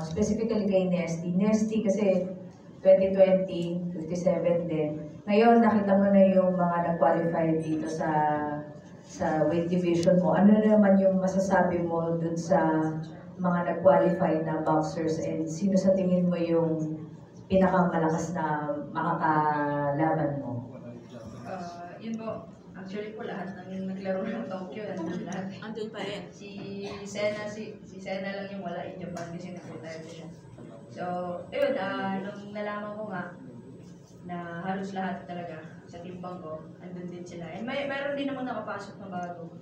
Specifically kay Nesty. Nesty kasi 2020, 57 din. Ngayon, nakita mo na yung mga nag-qualify dito sa weight division mo. Ano na naman yung masasabi mo dun sa mga nag-qualify na boxers and sino sa tingin mo yung pinakamalakas na makakalaban mo? Yun po. Actually po lahat ng naglaro ng Tokyo, nandun lahat. Andun pa rin. Si Sena lang yung wala in Japan kasi nag-retire siya. So, yun, nung nalaman ko nga na halos lahat talaga sa timbang ko, andun din sila. And mayroon din naman nakapasok na bago.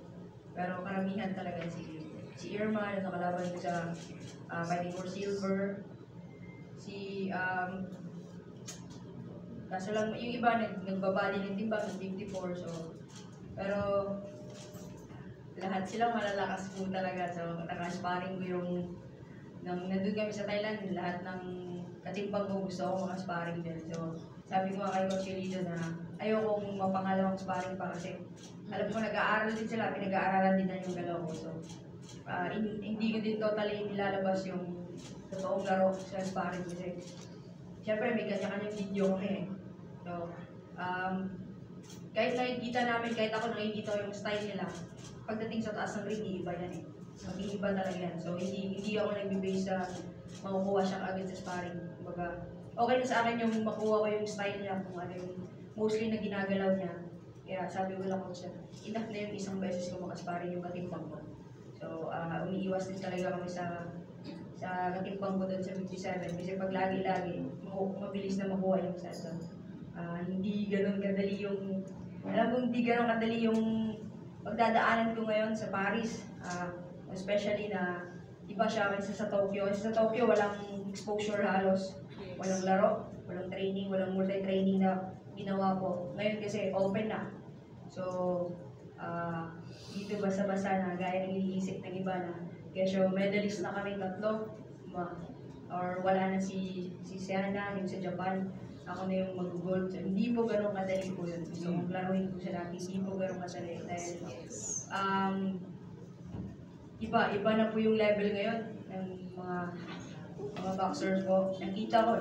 Pero karamihan talaga si Irma, na nakalaban ko sa Fighting for Silver. Kaso lang, yung iba nagbabali ng timbang ng 54, so pero lahat silang malalakas po talaga. So nakasparing ko yung nandun kami sa Thailand, lahat ng katimbang ko gusto ko makasparing din. So sabi ko nga kay Coach Lido na ayokong mapangalawang sparring pa kasi alam ko nag-aaral din sila, pinag-aaralan din na yung galaw ko. So hindi ko din totally nilalabas yung totoong laro sa sparring kasi siyempre may kanya-kanyang video kami eh. So, kahit nakikita namin, kahit ako nakikita ko yung style nila, pagdating sa taas ng ring, iiba yan eh. Mag-iiba talaga yan. So, hindi ako nag-base sa makukuha siya agad sa sparring. Kumbaga, okay na sa akin yung makuha ko yung style niya, kung ano yung mostly na ginagalaw niya. Kaya sabi ko lang ko siya, enough na yung isang beses ko makasparring yung katimbang ko. So, umiiwas din talaga kami sa katimbang ko doon sa 57 kasi pag lagi-lagi, mabilis na makuha yung set. Hindi ganun kadali yung, alam kong hindi ganun kadali yung pagdadaanan ko ngayon sa Paris. Especially na iba siya kasi sa Tokyo. Kasi sa Tokyo walang exposure halos, walang laro, walang training, walang multi-training na ginawa ko. Ngayon kasi open na. So, dito basta-basta na gaya ng iniisip ng iba na kesyo medalist na kami tatlo or wala na si Siana yung sa Japan, ako na yung mag-gold. So, hindi po ganun kadali po yun. So, kung laruin ko siya natin, hindi po ganun kadali. Dahil iba na po yung level ngayon ng mga boxers ko. Nakita ko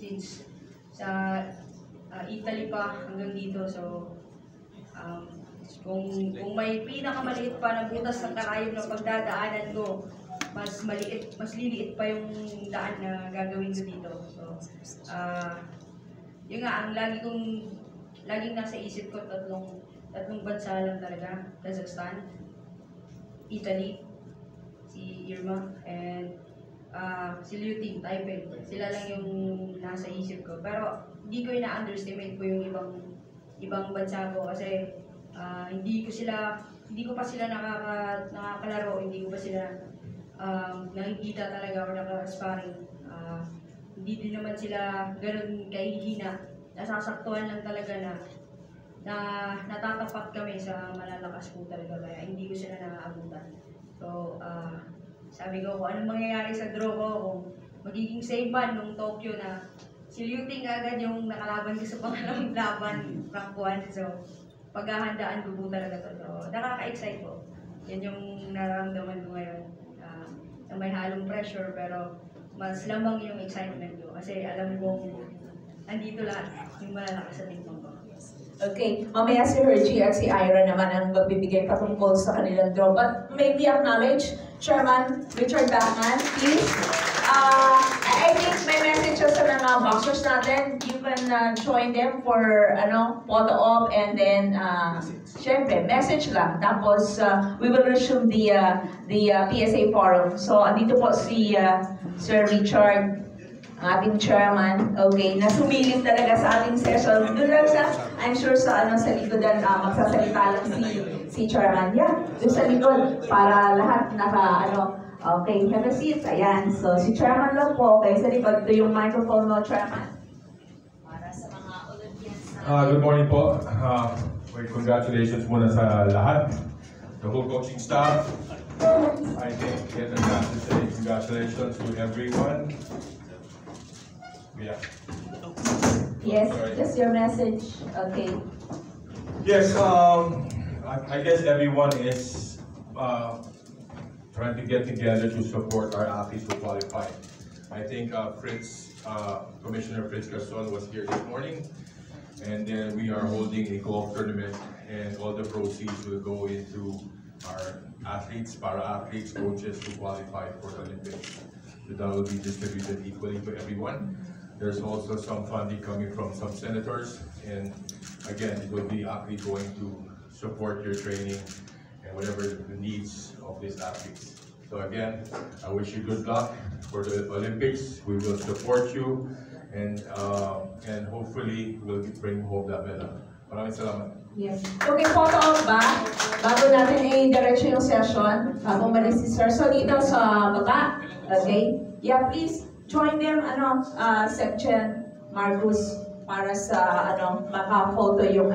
since sa Italy pa hanggang dito. So, kung may pinakamaliit pa na butas ng karayom na pagdadaanan ko, mas liliit pa yung daan na gagawin ko dito. So, yun nga, ang laging nasa isip ko, tatlong bansa lang talaga. Kazakhstan, Italy, si Irma, and si Liu Ting, Taipei. Sila lang yung nasa isip ko. Pero hindi ko ina-underestimate ko yung ibang bansa ko kasi hindi ko pa sila nakakalaro, hindi ko pa sila nakikita talaga o nakasparing. Hindi din naman sila ganun kahihina. Nasasaktuhan lang talaga na natatapat kami sa malalakas po talaga kaya hindi ko sila nakaabutan. So, sabi ko kung anong mangyayari sa draw ko, kung magiging save man nung Tokyo na si Liu Ting agad yung nakalaban ko sa pangalawang laban, rank 1. So, paghahandaan ko po talaga to. So, nakaka-excite po. Yan yung nararamdaman ko ngayon. Na may halong pressure pero mas lamang yung excitement ko kasi alam kong andito lahat yung malalakas sa tingin ko. Okay, mamaya si Hergie at si Ira naman ang magbibigay patungkol sa kanilang draw. But maybe acknowledge, Chairman Richard Bachman, please. I think may message sa mga boxers natin. You can join them for photo op and then syempre message lang. Tapos we will resume the PSA forum. So andito po si Sir Richard, ang ating chairman, okay, na sumilip talaga sa ating session. Doon lang I'm sure sa likodan magsasalita lang si chairman. Yeah, doon sa likod para lahat okay, have a seat. Ayan, so si chairman lang po, okay, sa likod. Ito yung microphone mo, chairman. Para sa mga Olympians good morning po. Congratulations muna sa lahat. The whole coaching staff. I think get a chance to say congratulations to everyone. Yeah. Yes, just your message. Okay. Yes, I guess everyone is trying to get together to support our athletes who qualify. I think Commissioner Fritz Garson was here this morning, and then we are holding a golf tournament, and all the proceeds will go into our athletes, para-athletes, coaches who qualify for the Olympics. So that will be distributed equally to everyone. There's also some funding coming from some senators, and again, it will be actually going to support your training and whatever the needs of these athletes. So again, I wish you good luck for the Olympics. We will support you, and hopefully we'll bring home that medal. Maraming salamat. Yes. Okay, photo op ba? Bago natin i-diretso yung session, bago malis si Sir Solito sa baba. Okay? Yeah, please join them, Section Marcus, para sa, maka-photo yung,